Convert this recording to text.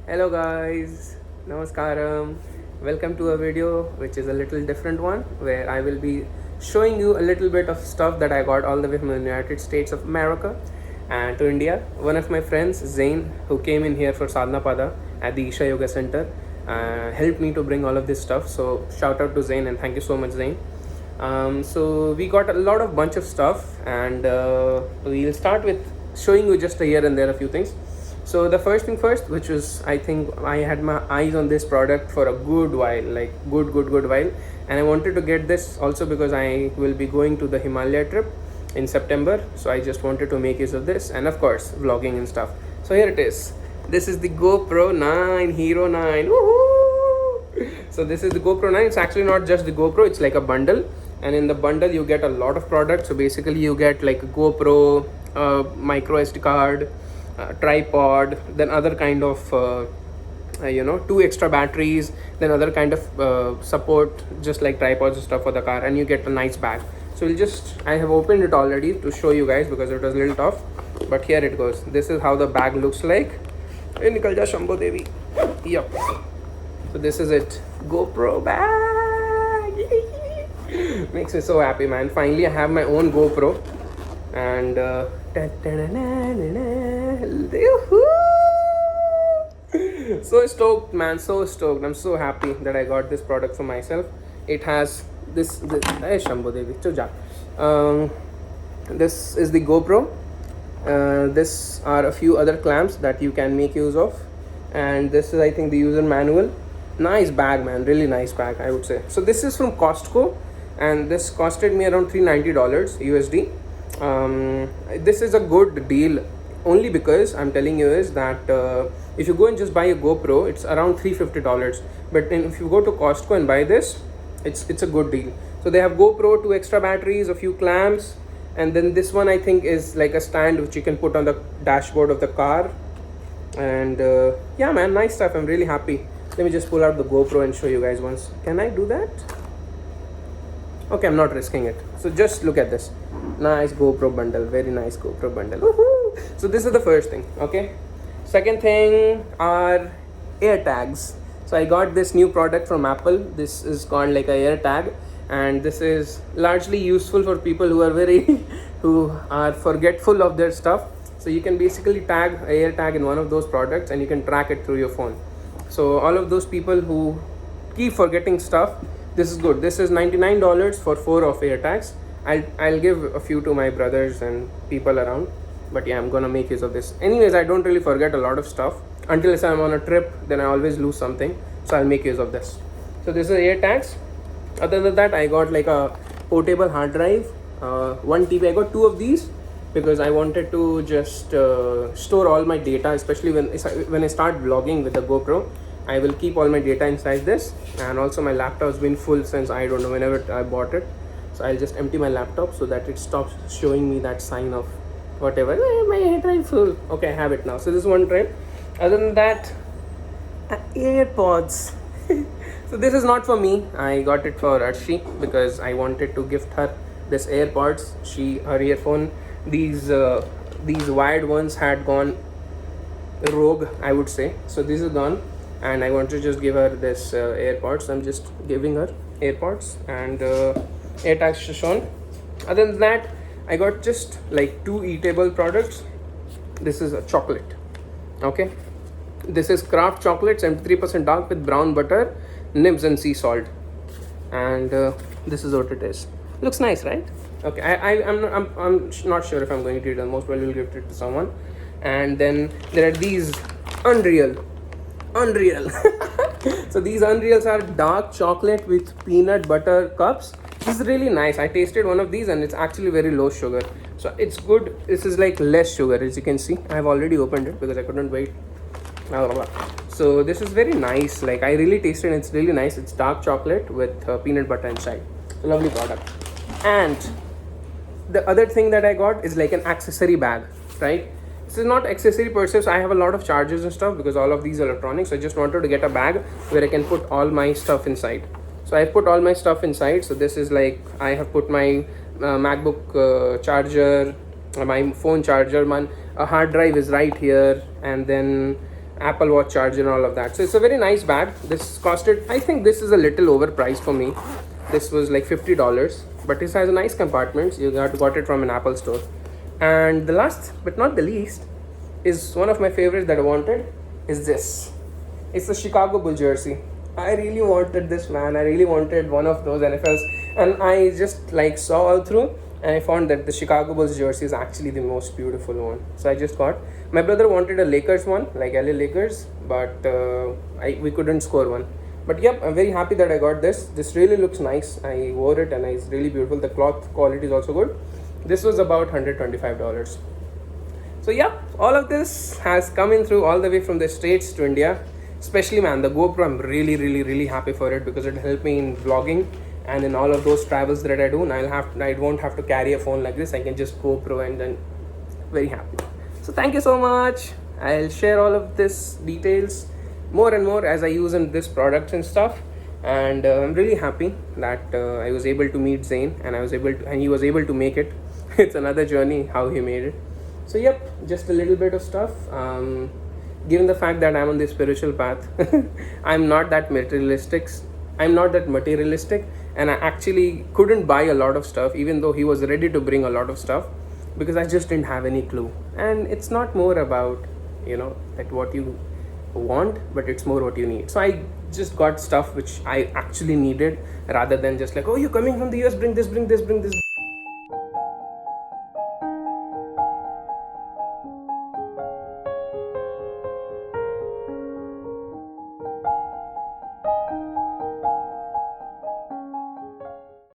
Hello guys, Namaskaram. Welcome to a video which is a little different one where I will be showing you a little bit of stuff that I got all the way from the United States of America and to India. One of my friends, Zain, who came in here for Sadhana Pada at the Isha Yoga Center, helped me to bring all of this stuff. So shout out to Zain and thank you so much, Zain. So we got a lot of bunch of stuff and we'll start with showing you just here and there a few things. So the first thing first, which was, I think I had my eyes on this product for a good while, like good while, and I wanted to get this also because I will be going to the Himalaya trip in September. So I just wanted to make use of this and of course vlogging and stuff. So here it is. This is the GoPro 9 Hero 9. Woohoo! So this is the GoPro 9. It's actually not just the GoPro, it's like a bundle, and in the bundle you get a lot of products. So basically you get like a GoPro, micro SD card, tripod, then other kind of 2 extra batteries, then other kind of support just like tripods and stuff for the car, and you get a nice bag. So I have opened it already to show you guys because it was a little tough, but here it goes. This is how the bag looks like. Hey, nikal ja Shambho Devi. Yep. So this is it, GoPro bag. Makes me so happy, man. Finally I have my own GoPro and so stoked, man, so stoked. I'm so happy that I got this product for myself. It has this hey Shambho Devi, this is the GoPro. This are a few other clamps that you can make use of, and this is, I think, the user manual. Nice bag, man, really nice bag, I would say. So this is from Costco and this costed me around $390 USD. This is a good deal only because I'm telling you is that if you go and just buy a GoPro, it's around $350, but if you go to Costco and buy this, it's a good deal. So they have GoPro, 2 extra batteries, a few clamps, and then this one I think is like a stand which you can put on the dashboard of the car. And yeah, man, nice stuff. I'm really happy. Let me just pull out the GoPro and show you guys once. Can I do that? Okay, I'm not risking it. So just look at this. Nice GoPro bundle. Very nice GoPro bundle. Woohoo! So this is the first thing. Okay. Second thing are AirTags. So I got this new product from Apple. This is called like a AirTag, and this is largely useful for people who are who are forgetful of their stuff. So you can basically tag a AirTag in one of those products and you can track it through your phone. So all of those people who keep forgetting stuff, this is good. This is $99 for 4 of AirTags. I'll give a few to my brothers and people around, but yeah, I'm gonna make use of this. Anyways, I don't really forget a lot of stuff until I'm on a trip. Then I always lose something, so I'll make use of this. So this is AirTags. Other than that, I got like a portable hard drive, 1 TB. I got 2 of these because I wanted to just store all my data, especially when I start vlogging with the GoPro. I will keep all my data inside this, and also my laptop has been full since I don't know whenever I bought it. So I'll just empty my laptop so that it stops showing me that sign of whatever. My hard drive full. Okay, I have it now. So this is one drive. Other than that, AirPods. So this is not for me. I got it for Arshi because I wanted to gift her this AirPods. Her earphone, these wired ones had gone rogue, I would say. So this is gone, and I want to just give her this AirPods. I'm just giving her AirPods and AirTags shown. Other than that, I got just like 2 eatable products. This is a chocolate. Okay, this is Kraft chocolate, 73% dark with brown butter, nibs and sea salt, and this is what it is. Looks nice, right? Okay, I'm not sure if I'm going to eat it. Most probably will gift it to someone. And then there are these Unreal. So these Unreals are dark chocolate with peanut butter cups. This is really nice. I tasted one of these and it's actually very low sugar, so it's good. This is like less sugar, as you can see. I have already opened it because I couldn't wait. So this is very nice. Like, I really tasted it. It's really nice. It's dark chocolate with peanut butter inside. Lovely product. And the other thing that I got is like an accessory bag, right? This is not accessory per se. So I have a lot of chargers and stuff because all of these are electronics. I just wanted to get a bag where I can put all my stuff inside. So I put all my stuff inside. So this is like, I have put my MacBook charger, my phone charger, a hard drive is right here, and then Apple Watch charger and all of that. So it's a very nice bag. This costed, I think this is a little overpriced for me. This was like $50, but this has a nice compartments. You got it from an Apple store. And the last but not the least is one of my favorites that I wanted is this. It's the Chicago Bull jersey. I really wanted this, man. I really wanted one of those NFLs, and I just like saw all through, and I found that the Chicago Bulls jersey is actually the most beautiful one. So I just got. My brother wanted a Lakers one, like LA Lakers, but we couldn't score one. But yep, I'm very happy that I got this. This really looks nice. I wore it and it's really beautiful. The cloth quality is also good. This was about $125. So yeah, all of this has come in through all the way from the States to India. Especially, man, the GoPro, I'm really happy for it because it helped me in vlogging and in all of those travels that I do. And I won't have to carry a phone like this. I can just GoPro, and then very happy. So thank you so much. I'll share all of this details more and more as I use in this product and stuff. And I'm really happy that I was able to meet Zain, and he was able to make it. It's another journey how he made it. So yep, just a little bit of stuff. Given the fact that I'm on the spiritual path, I'm not that materialistic, and I actually couldn't buy a lot of stuff, even though he was ready to bring a lot of stuff, because I just didn't have any clue. And it's not more about, that what you want, but it's more what you need. So I just got stuff which I actually needed, rather than just like, oh, you're coming from the US, bring this.